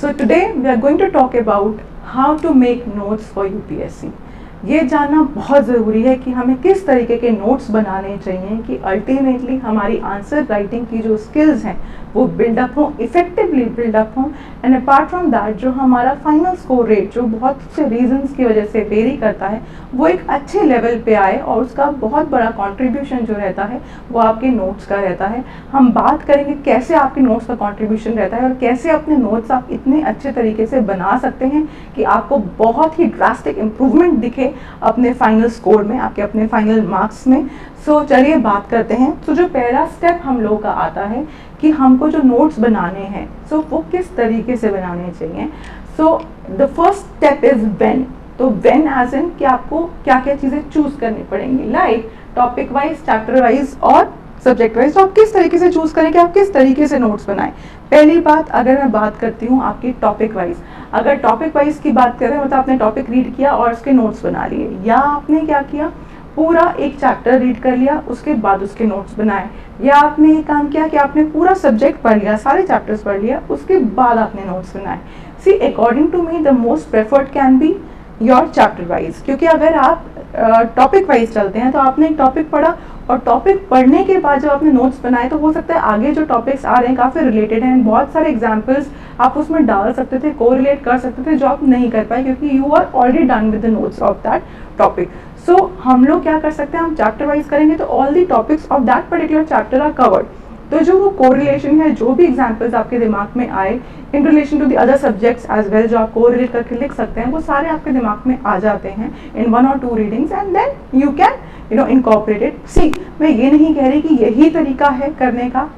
So today we are going to talk about how to make notes for UPSC. ये जानना बहुत ज़रूरी है कि हमें किस तरीके के नोट्स बनाने चाहिए कि अल्टीमेटली हमारी आंसर राइटिंग की जो स्किल्स हैं वो बिल्डअप हो, इफेक्टिवली बिल्डअप हो। एंड अपार्ट फ्रॉम दैट जो हमारा फाइनल स्कोर रेट जो बहुत से रीजंस की वजह से वेरी करता है वो एक अच्छे लेवल पे आए, और उसका बहुत बड़ा कंट्रीब्यूशन जो रहता है वो आपके नोट्स का रहता है। हम बात करेंगे कैसे आपके नोट्स का कंट्रीब्यूशन रहता है और कैसे अपने नोट्स आप इतने अच्छे तरीके से बना सकते हैं कि आपको बहुत ही ड्रास्टिक इम्प्रूवमेंट दिखे अपने फाइनल स्कोर में, आपके अपने फाइनल मार्क्स में। सो चलिए बात करते हैं। तो जो पहला स्टेप हम लोग का आता है कि हमको जो नोट्स बनाने हैं वो किस तरीके से बनाने चाहिए। So the first step is when. तो व्हेन एज इन कि आपको क्या क्या चीज़ें चूज करनी पड़ेंगी, like topic wise, chapter wise और सब्जेक्ट वाइज। तो आप किस तरीके से चूज करें कि आप किस तरीके से नोट्स बनाएं। पहली बात, अगर मैं बात करती हूँ आपकी टॉपिक वाइज, अगर टॉपिक वाइज की बात करें मतलब आपने टॉपिक रीड किया और उसके नोट्स बना लिए, या आपने क्या किया पूरा एक चैप्टर रीड कर लिया उसके बाद उसके नोट्स बनाए, या आपने ये काम किया कि आपने पूरा सब्जेक्ट पढ़ लिया, सारे चैप्टर्स पढ़ लिया, उसके बाद आपने नोट्स बनाए। See according to me the most preferred can be your chapter wise, क्योंकि अगर आप टॉपिक वाइज चलते हैं तो आपने एक टॉपिक पढ़ा और टॉपिक पढ़ने के बाद जब आपने नोट्स बनाए तो हो सकता है आगे जो टॉपिक्स आ रहे हैं काफ़ी रिलेटेड हैं, बहुत सारे एग्जांपल्स आप उसमें डाल सकते थे, कोरिलेट कर सकते थे, जो आप नहीं कर पाए क्योंकि you are already done with the notes of that topic. So हम लोग क्या कर सकते हैं, हम चैप्टर वाइज करेंगे तो all the topics of that particular chapter are covered. तो जो वो कोरिलेशन है, जो भी एग्जांपल्स आपके दिमाग में आए in relation to the other subjects as well, जो आप कोरिलेट करके लिख सकते हैं, वो सारे आपके दिमाग में आ जाते हैं in 1 or 2 readings and then you can incorporated. See मैं ये नहीं कह रही कि यही तरीका है करने का।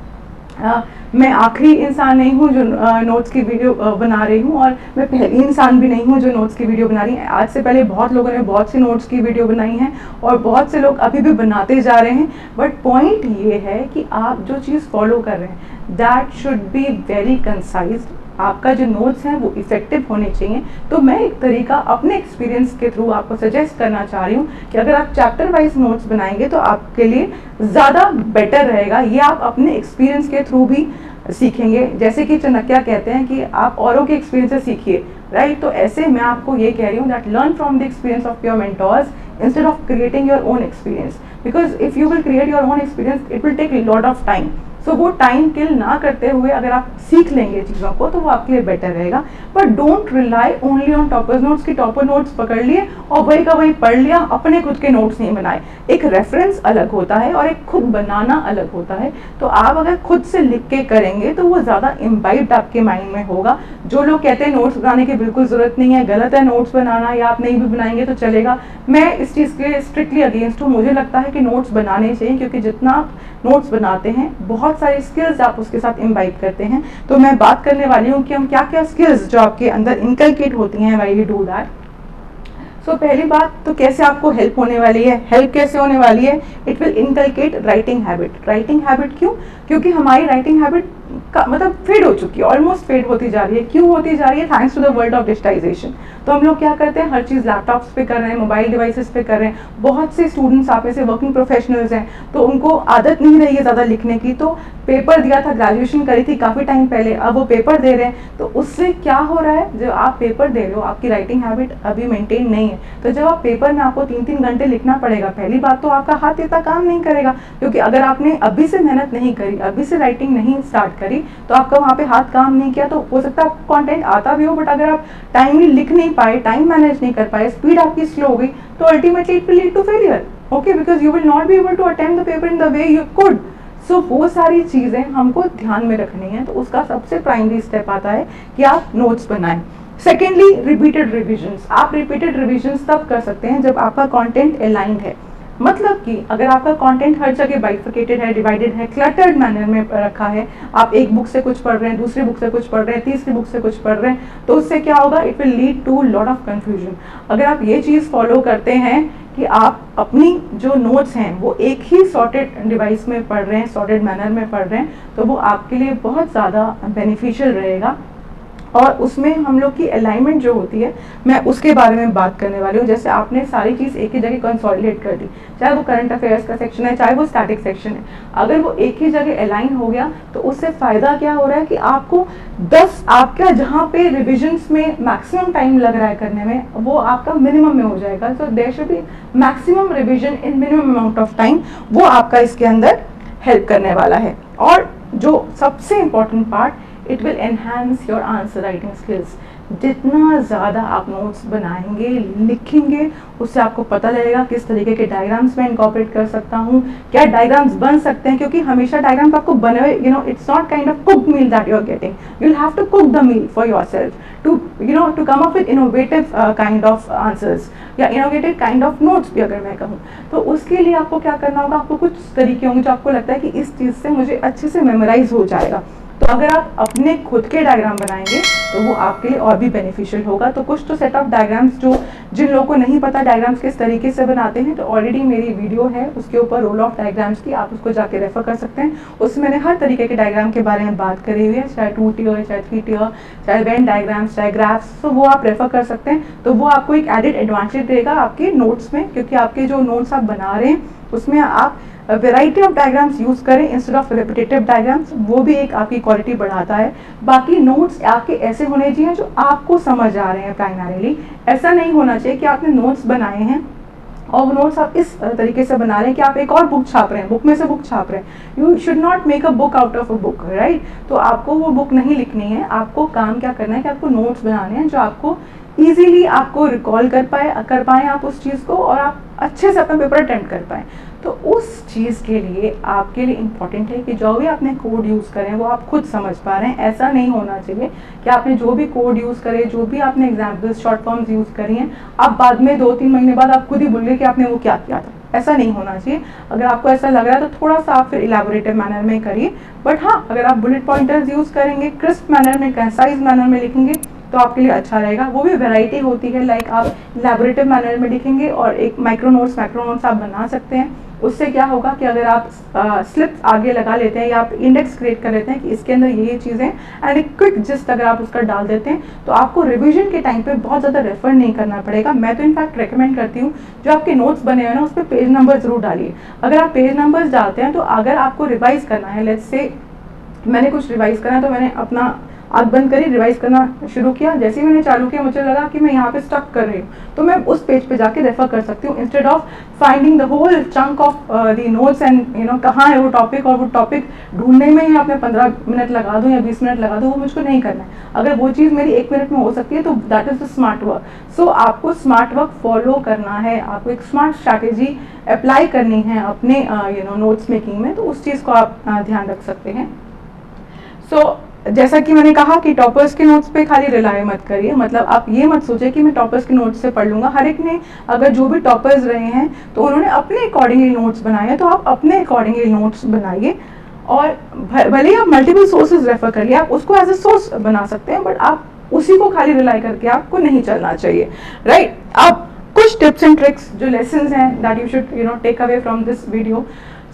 मैं आखिरी इंसान नहीं हूँ जो नोट्स की वीडियो बना रही हूँ, और मैं पहली इंसान भी नहीं हूँ जो नोट्स की वीडियो बना रही है। आज से पहले बहुत लोगों ने बहुत सी नोट्स की वीडियो बनाई हैं और बहुत से लोग अभी भी बनाते जा रहे हैं। बट पॉइंट ये है कि आप जो चीज़ फॉलो कर रहे हैं that should be very concise. आपका जो नोट्स हैं वो इफेक्टिव होने चाहिए। तो मैं एक तरीका अपने एक्सपीरियंस के थ्रू आपको सजेस्ट करना चाह रही हूँ कि अगर आप चैप्टर वाइज नोट्स बनाएंगे तो आपके लिए ज़्यादा बेटर रहेगा। ये आप अपने एक्सपीरियंस के थ्रू भी सीखेंगे। जैसे कि चाणक्य कहते हैं कि आप औरों के एक्सपीरियंस से सीखिए, राइट। तो ऐसे मैं आपको ये कह रही हूँ that learn from the experience of your mentors instead of creating your own experience, because if you will create your own experience it will take lot of time. So वो टाइम किल ना करते हुए अगर आप सीख लेंगे चीज़ों को तो वो आपके लिए बेटर रहेगा। But don't rely only on toppers notes की टॉपर नोट्स पकड़ लिए और वही का वही पढ़ लिया, अपने खुद के नोट्स नहीं बनाए। एक रेफरेंस अलग होता है और एक खुद बनाना अलग होता है। तो आप अगर खुद से लिख के करेंगे तो वो ज़्यादा इम्बाइब्ड आपके माइंड में होगा। जो लोग कहते हैं नोट्स बनाने की बिल्कुल ज़रूरत नहीं है, गलत है नोट्स बनाना, या आप नहीं भी बनाएंगे तो चलेगा, मैं इस चीज़ के स्ट्रिक्टली अगेंस्ट हूँ। मुझे लगता है कि नोट्स बनाने चाहिए, क्योंकि जितना आप नोट्स बनाते हैं बहुत सारी स्किल्स आप उसके साथ इम्बाइब करते हैं। तो मैं बात करने वाली हूँ कि हम क्या क्या स्किल्स जो आपके अंदर इनकलकेट होती हैं व्हाइल यू डू दैट। सो पहली बात तो कैसे आपको हेल्प होने वाली है, हेल्प कैसे होने वाली है, it will inculcate writing habit. Writing habit क्यों? क्योंकि हमारी राइटिंग हैबिट का मतलब फेड हो चुकी है, ऑलमोस्ट फेड होती जा रही है। क्यों होती जा रही है? Thanks to the world of digitisation. तो हम लोग क्या करते हैं, हर चीज़ लैपटॉप्स पे कर रहे हैं, मोबाइल डिवाइसेस पे कर रहे हैं। बहुत से स्टूडेंट्स आप में से वर्किंग प्रोफेशनल्स हैं तो उनको आदत नहीं रही है ज़्यादा लिखने की। तो पेपर दिया था, ग्रेजुएशन करी थी काफ़ी टाइम पहले, अब वो पेपर दे रहे हैं तो उससे क्या हो रहा है, जो आप पेपर दे रहे हो आपकी राइटिंग हैबिट अभी मेंटेन नहीं है। तो जब आप पेपर में आपको 3-3 घंटे लिखना पड़ेगा, पहली बात तो आपका हाथ इतना काम नहीं करेगा, क्योंकि अगर आपने अभी से मेहनत नहीं करी, अभी से राइटिंग नहीं स्टार्ट करी तो आपका वहाँ पे हाथ काम नहीं किया। तो हो सकता है आपको कंटेंट आता भी हो बट अगर आप टाइमली लिख नहीं पाए, टाइम मैनेज नहीं कर पाए, स्पीड आपकी स्लो हो गई तो ultimately it will lead to failure, okay, because you will not be able to attempt the paper in the way you could. So वो सारी चीज़ें हमको ध्यान में रखनी है। तो उसका सबसे प्राइमरी स्टेप आता है कि आप नोट्स बनाएं। Secondly, repeated revisions. आप रिपीटेड रिविजन्स तब कर सकते हैं जब आपका कंटेंट अलाइंड है। मतलब कि अगर आपका कंटेंट हर जगह बाइफर्केटेड है, डिवाइडेड है, क्लटर्ड मैनर में रखा है, आप एक बुक से कुछ पढ़ रहे हैं, दूसरी बुक से कुछ पढ़ रहे हैं, तीसरी बुक से कुछ पढ़ रहे हैं, तो उससे क्या होगा, it will lead to lot of confusion. अगर आप ये चीज़ फॉलो करते हैं कि आप अपनी जो नोट्स हैं वो एक ही सॉर्टेड डिवाइस में पढ़ रहे हैं, सॉर्टेड मैनर में पढ़ रहे हैं, तो वो आपके लिए बहुत ज़्यादा बेनिफिशियल रहेगा। और उसमें हम लोग की अलाइनमेंट जो होती है मैं उसके बारे में बात करने वाली हूँ। जैसे आपने सारी चीज़ एक ही जगह कंसोलिडेट कर दी, चाहे वो करंट अफेयर्स का सेक्शन है, चाहे वो स्टैटिक सेक्शन है, अगर वो एक ही जगह अलाइन हो गया तो उससे फ़ायदा क्या हो रहा है कि आपको 10 आपका जहाँ पे रिविजन्स में मैक्सिमम टाइम लग रहा है करने में, वो आपका मिनिमम में हो जाएगा। So there should be maximum revision in minimum amount of time, वो आपका इसके अंदर हेल्प करने वाला है। और जो सबसे important part, it will enhance your answer writing skills. जितना ज़्यादा आप नोट्स बनाएंगे, लिखेंगे, उससे आपको पता लगेगा किस तरीके के डायग्राम्स में इनकॉर्पोरेट कर सकता हूँ, क्या डायग्राम्स बन सकते हैं, क्योंकि हमेशा डायग्राम आपको बने हुए, you know, it's not kind of cooked meal that you are getting, you will have to cook the meal for yourself too, you know, to come up with innovative kind of answers या innovative kind of notes भी अगर मैं कहूँ। तो उसके लिए आपको क्या करना होगा, आपको कुछ तरीके होंगे जो आपको लगता है कि इस चीज़ से मुझे अच्छे से मेमोराइज हो जाएगा। तो अगर आप अपने खुद के डायग्राम बनाएंगे तो वो आपके लिए और भी बेनिफिशियल होगा। तो कुछ तो सेट ऑफ डायग्राम्स जो जिन लोगों को नहीं पता डायग्राम्स किस तरीके से बनाते हैं, तो ऑलरेडी मेरी वीडियो है उसके ऊपर रोल ऑफ डायग्राम्स की, आप उसको जाके रेफर कर सकते हैं। उसमें मैंने हर तरीके के डायग्राम के बारे में बात करी हुई है, चाहे 2 टियर, चाहे 3 टियर, चाहे वेन डायग्राम्स, चाहे ग्राफ्स, तो वो आप रेफर कर सकते हैं। तो वो आपको एक एडेड एडवांटेज देगा आपके नोट्स में, क्योंकि आपके जो नोट्स आप बना रहे हैं उसमें आप वेराइटी ऑफ डायग्राम्स यूज़ करें इंस्टेड ऑफ रिपीटेटिव डायग्राम्स, वो भी एक आपकी क्वालिटी बढ़ाता है। बाकी नोट्स आपके ऐसे होने चाहिए जो आपको समझ आ रहे हैं प्राइमरीली। ऐसा नहीं होना चाहिए कि आपने नोट्स बनाए हैं और वो नोट्स आप इस तरीके से बना रहे हैं कि आप एक और बुक छाप रहे हैं, बुक में से बुक छाप रहे हैं। You should not make a book out of a book, right. तो आपको वो बुक नहीं लिखनी है, आपको काम क्या करना है कि आपको नोट्स बनाने हैं जो आपको ईजिली आपको रिकॉल कर पाएँ आप उस चीज़ को, और आप अच्छे से अपना पेपर अटेम्प्ट कर पाएँ। तो उस चीज़ के लिए आपके लिए इम्पॉर्टेंट है कि जो भी आपने कोड यूज़ करें वो आप खुद समझ पा रहे हैं। ऐसा नहीं होना चाहिए कि आपने जो भी कोड यूज़ करे, जो भी आपने एग्जाम्पल्स, शॉर्ट फॉर्म्स यूज़ करी हैं, आप बाद में 2-3 महीने बाद आप खुद ही भूल गए कि आपने वो क्या किया था। ऐसा नहीं होना चाहिए। अगर आपको ऐसा लग रहा है तो थोड़ा सा आप फिर इलेबोरेटिव मैनर में करिए, बट हाँ, अगर आप बुलेट पॉइंटर्स यूज़ करेंगे, क्रिस्प मैनर में, कंसाइज मैनर में लिखेंगे तो आपके लिए अच्छा रहेगा। वो भी वैरायटी होती है, लाइक आप इलेबोरेटिव मैनर में लिखेंगे और एक माइक्रो नोट्स आप बना सकते हैं। उससे क्या होगा कि अगर आप स्लिप्स आगे लगा लेते हैं या आप इंडेक्स क्रिएट कर लेते हैं कि इसके अंदर ये चीज़ें, एंड एक क्विक जिस्ट अगर आप उसका डाल देते हैं तो आपको रिवीजन के टाइम पे बहुत ज़्यादा रेफर नहीं करना पड़ेगा। मैं तो इनफैक्ट रेकमेंड करती हूँ जो आपके नोट्स बने हुए हैं ना, उस पर पेज नंबर ज़रूर डालिए। अगर आप पेज नंबर्स डालते हैं तो अगर आपको रिवाइज करना है, लेट्स से मैंने कुछ रिवाइज करना है तो मैंने अपना आँख बंद करी, रिवाइज करना शुरू किया, जैसे ही मैंने चालू किया मुझे लगा कि मैं यहाँ पे स्टक कर रही हूँ, तो मैं उस पेज पे जाके रेफर कर सकती हूँ instead of finding the whole chunk of the notes and you know कहाँ है वो टॉपिक, और वो टॉपिक ढूंढने में ही आपने 15 मिनट लगा दूँ या 20 मिनट लगा दूँ, वो मुझको नहीं करना है। अगर वो चीज़ मेरी 1 मिनट में हो सकती है तो that is the smart work. So आपको स्मार्ट वर्क फॉलो करना है, आपको एक स्मार्ट स्ट्रैटेजी अप्लाई करनी है अपने यू नो नोट्स मेकिंग में, तो उस चीज़ को आप ध्यान रख सकते हैं। सो जैसा कि मैंने कहा कि टॉपर्स के नोट्स पे खाली रिलाय मत करिए, मतलब आप ये मत सोचिए कि मैं टॉपर्स के नोट्स से पढ़ लूँगा। हर एक ने, अगर जो भी टॉपर्स रहे हैं तो उन्होंने अपने अकॉर्डिंगली नोट्स बनाए हैं, तो आप अपने अकॉर्डिंगली नोट्स बनाइए। और भले ही आप मल्टीपल सोर्सेज रेफर करिए, आप उसको एज ए सोर्स बना सकते हैं, बट आप उसी को खाली रिलाई करके आपको नहीं चलना चाहिए, राइट। अब कुछ टिप्स एंड ट्रिक्स जो लेसन्स हैं that you should you know take away from this video.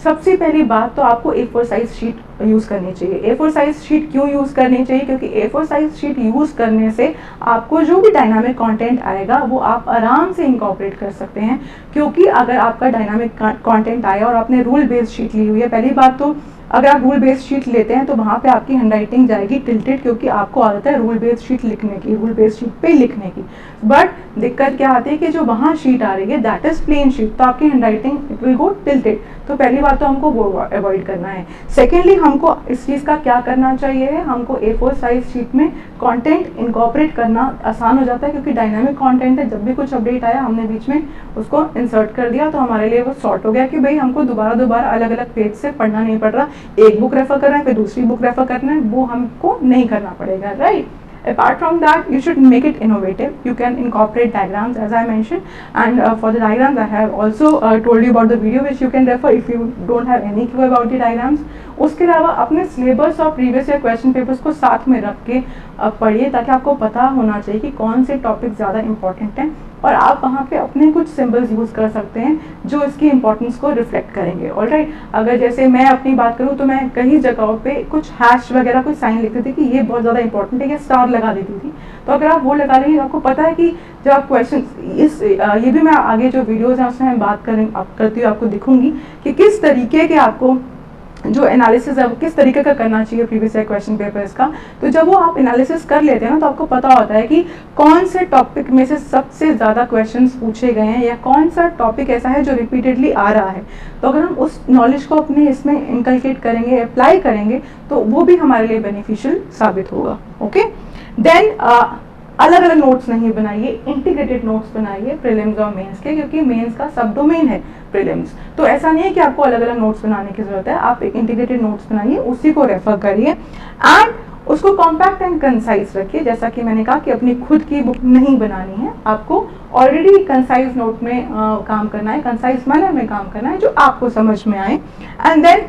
सबसे पहली बात तो आपको A4 साइज शीट यूज़ करनी चाहिए। A4 साइज शीट क्यों यूज़ करनी चाहिए? क्योंकि A4 साइज शीट यूज़ करने से आपको जो भी डायनामिक कंटेंट आएगा वो आप आराम से इंकॉर्पोरेट कर सकते हैं। क्योंकि अगर आपका डायनामिक कंटेंट आया और आपने रूल बेस्ड शीट ली हुई है, पहली बात तो अगर आप रूल बेस्ड शीट लेते हैं तो वहाँ पे आपकी हैंडराइटिंग जाएगी टिल्टेड, क्योंकि आपको आदत है रूल बेस्ड शीट लिखने की, रूल बेस्ड शीट पे लिखने की। बट दिक्कत क्या आती है कि जो वहाँ शीट आ रही है दैट इज प्लेन शीट, तो आपकी handwriting it will go tilted. तो पहली बात तो हमको वो अवॉइड करना है। सेकेंडली, हमको इस चीज़ का क्या करना चाहिए है, हमको A4 साइज शीट में कंटेंट इनकॉर्पोरेट करना आसान हो जाता है, क्योंकि डायनामिक कंटेंट है। जब भी कुछ अपडेट आया हमने बीच में उसको इंसर्ट कर दिया, तो हमारे लिए वो सॉर्ट हो गया कि भाई हमको दोबारा अलग अलग पेज से पढ़ना नहीं पड़ रहा, एक बुक रेफर करना है फिर दूसरी बुक रेफर करना है, वो हमको नहीं करना पड़ेगा, right. Apart from that, you should make it innovative. You can incorporate diagrams as I mentioned, and for the diagrams I have also told you about the video which you can refer if you don't have any clue about the diagrams. उसके अलावा अपने syllabus और previous year question papers को साथ में रख के पढ़िए, ताकि आपको पता होना चाहिए कि कौन से टॉपिक ज़्यादा इंपॉर्टेंट हैं, और आप वहाँ पे अपने कुछ सिंबल्स यूज़ कर सकते हैं जो इसकी इंपॉर्टेंस को रिफ्लेक्ट करेंगे। ऑलराइट, अगर जैसे मैं अपनी बात करूँ तो मैं कई जगहों पे कुछ हैश वगैरह कुछ साइन लिखती थी कि ये बहुत ज़्यादा इंपॉर्टेंट है, या स्टार लगा देती थी। तो अगर आप वो लगा लेंगे, आपको पता है कि जब आप क्वेश्चन ये भी मैं आगे जो वीडियोज़ हैं उसमें मैं बात करती हूँ, आपको दिखूंगी कि किस तरीके के आपको जो एनालिसिस है वो किस तरीके का करना चाहिए प्रीवियस ईयर क्वेश्चन पेपर्स का। तो जब वो आप एनालिसिस कर लेते हैं ना, तो आपको पता होता है कि कौन से टॉपिक में से सबसे ज़्यादा क्वेश्चंस पूछे गए हैं, या कौन सा टॉपिक ऐसा है जो रिपीटेडली आ रहा है। तो अगर हम उस नॉलेज को अपने इसमें इनकलकेट करेंगे, अप्लाई करेंगे, तो वो भी हमारे लिए बेनिफिशियल साबित होगा। ओके, देन अलग अलग नोट्स नहीं बनाइए, इंटीग्रेटेड नोट्स बनाइए प्रीलिम्स और मेंस के, क्योंकि मेंस का सब डोमेन है प्रीलिम्स। तो ऐसा नहीं है कि आपको अलग अलग नोट्स बनाने की जरूरत है, आप एक इंटीग्रेटेड नोट्स बनाइए, उसी को रेफर करिए एंड उसको कॉम्पैक्ट एंड कंसाइज रखिए। जैसा कि मैंने कहा कि अपनी खुद की बुक नहीं बनानी है, आपको ऑलरेडी कंसाइज नोट में काम करना है, कंसाइज मैनर में काम करना है, जो आपको समझ में आए। एंड देन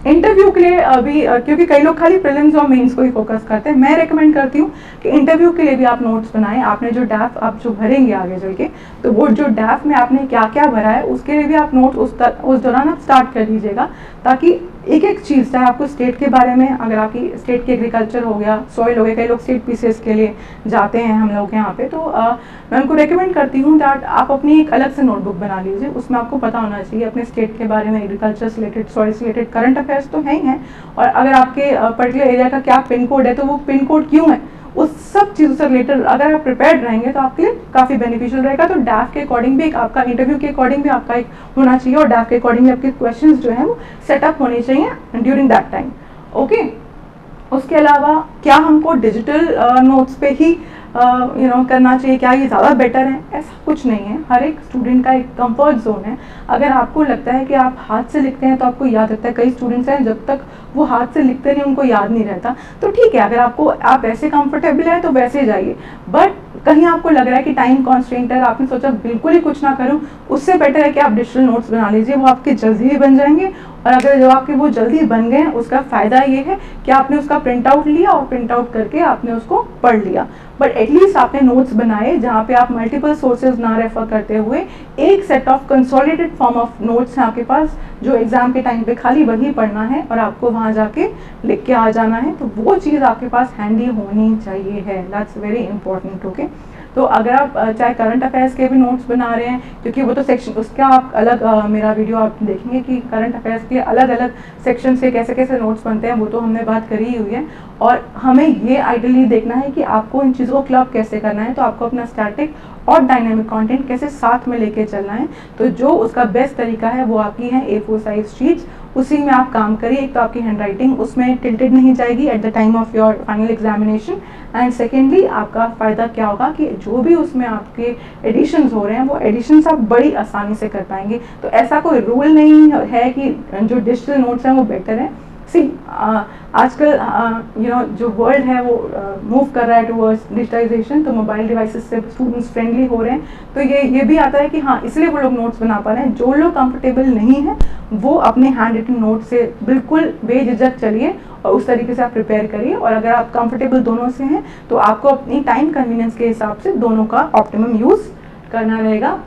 इंटरव्यू के लिए अभी क्योंकि कई लोग खाली प्रीलिम्स और मेंस को ही फोकस करते हैं, मैं रेकमेंड करती हूँ कि इंटरव्यू के लिए भी आप नोट्स बनाएं। आपने जो डैफ आप जो भरेंगे आगे चल के, तो वो जो डैफ में आपने क्या क्या भरा है उसके लिए भी आप नोट उस दौरान आप स्टार्ट कर दीजिएगा, ताकि एक एक चीज़, चाहे आपको स्टेट के बारे में, अगर आपकी स्टेट के एग्रीकल्चर हो गया, सॉइल हो गया, कई लोग स्टेट पीसीएस के लिए जाते हैं हम लोग यहाँ पे, तो मैं उनको रेकमेंड करती हूँ दैट आप अपनी एक अलग से नोटबुक बना लीजिए। उसमें आपको पता होना चाहिए अपने स्टेट के बारे में, एग्रीकल्चर से रिलेटेड, सॉइल से रिलेटेड, करंट अफेयर्स तो है ही हैं, और अगर आपके पर्टिकुलर एरिया का क्या पिन कोड है तो वो पिन कोड क्यों है, उस सब चीज़ों से रिलेटेड अगर आप प्रिपेयर्ड रहेंगे तो आपके लिए काफ़ी बेनिफिशियल रहेगा। तो डैफ के अकॉर्डिंग भी एक आपका, इंटरव्यू के अकॉर्डिंग भी आपका एक होना चाहिए, और डैफ के अकॉर्डिंग भी आपके क्वेश्चंस जो हैं वो सेटअप होने चाहिए ड्यूरिंग दैट टाइम। ओके, उसके अलावा क्या हमको डिजिटल नोट्स पे ही करना चाहिए, क्या ये ज़्यादा बेटर है? ऐसा कुछ नहीं है, हर एक स्टूडेंट का एक कंफर्ट जोन है। अगर आपको लगता है कि आप हाथ से लिखते हैं तो आपको याद रहता है, कई स्टूडेंट्स हैं जब तक वो हाथ से लिखते नहीं उनको याद नहीं रहता, तो ठीक है, अगर आप ऐसे कंफर्टेबल है तो वैसे जाइए। बट कहीं आपको लग रहा है कि टाइम कॉन्स्ट्रेंट है, आपने सोचा बिल्कुल ही कुछ ना करूं, उससे बेटर है कि आप डिजिटल नोट्स बना लीजिए, वो आपके जल्दी ही बन जाएंगे। और अगर जब आपके वो जल्दी बन गए, उसका फ़ायदा ये है कि आपने उसका प्रिंट आउट लिया और प्रिंट आउट करके आपने उसको पढ़ लिया, बट एटलीस्ट आपने नोट्स बनाए जहाँ पे आप मल्टीपल सोर्सेज ना रेफर करते हुए एक set of consolidated form of notes हैं आपके पास, जो एग्जाम के टाइम पे खाली वही पढ़ना है और आपको वहाँ जाके लिख के आ जाना है। तो वो चीज़ आपके पास हैंडी होनी चाहिए है, दैट्स वेरी इंपॉर्टेंट। ओके, तो अगर आप चाहे करंट अफेयर्स के भी नोट्स बना रहे हैं, क्योंकि वो तो सेक्शन, उसका आप अलग मेरा वीडियो आप देखेंगे कि करंट अफेयर्स के अलग अलग सेक्शन से कैसे कैसे नोट्स बनते हैं, वो तो हमने बात करी ही हुई है। और हमें ये आइडियली देखना है कि आपको इन चीज़ों को क्लब कैसे करना है, तो आपको अपना स्टैटिक और डायनेमिक कंटेंट कैसे साथ में लेके चलना है। तो जो उसका बेस्ट तरीका है वो आपकी है A4 साइज शीट्स, उसी में आप काम करिए। एक तो आपकी हैंड राइटिंग उसमें टिल्टेड नहीं जाएगी at the time of your final examination, and secondly आपका फ़ायदा क्या होगा कि जो भी उसमें आपके एडिशंस हो रहे हैं वो एडिशंस आप बड़ी आसानी से कर पाएंगे। तो ऐसा कोई रूल नहीं है कि जो डिजिटल नोट्स हैं वो बेटर है। सी आजकल जो वर्ल्ड है वो मूव कर रहा है टुवर्ड्स डिजिटाइजेशन, तो मोबाइल डिवाइसेस से स्टूडेंट्स फ्रेंडली हो रहे हैं, तो ये भी आता है कि हाँ, इसलिए वो लोग नोट्स बना पा रहे हैं। जो लोग कंफर्टेबल नहीं है वो अपने हैंड रिटन नोट से बिल्कुल बेझिझक चलिए और उस तरीके से आप प्रिपेयर करिए। और अगर आप कंफर्टेबल दोनों से हैं तो आपको अपनी टाइम कन्वीनियंस के हिसाब से दोनों का ऑप्टिमम यूज़ करना रहेगा।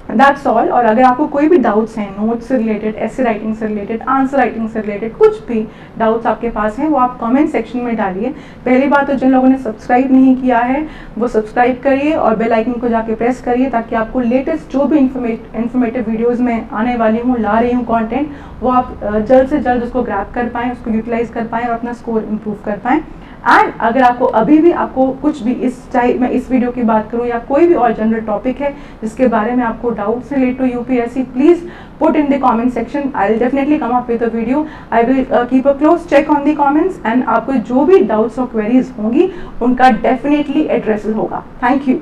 That's all. और अगर आपको कोई भी डाउट्स हैं नोट्स से रिलेटेड, ऐसे राइटिंग से रिलेटेड, आंसर राइटिंग से रिलेटेड, कुछ भी डाउट्स आपके पास हैं वो आप कमेंट सेक्शन में डालिए। पहली बात तो जिन लोगों ने सब्सक्राइब नहीं किया है वो सब्सक्राइब करिए और बेल आइकन को जाके प्रेस करिए, ताकि आपको लेटेस्ट जो भी इन्फॉर्मेटिव वीडियोज़ में आने वाली हूँ, ला रही हूँ कंटेंट, वो आप जल्द से जल्द उसको ग्रैब कर पाएँ, उसको यूटिलाइज कर पाएँ और अपना स्कोर इम्प्रूव कर पाएँ। एंड अगर आपको अभी भी आपको कुछ भी चाहे मैं इस वीडियो की बात करूं या कोई भी और जनरल टॉपिक है जिसके बारे में आपको doubts relate to UPSC, please put in the comment section. I will definitely come up with a video. I will keep a close check on the comments and आपको जो भी डाउट्स और queries होंगी उनका डेफिनेटली एड्रेस होगा। Thank you.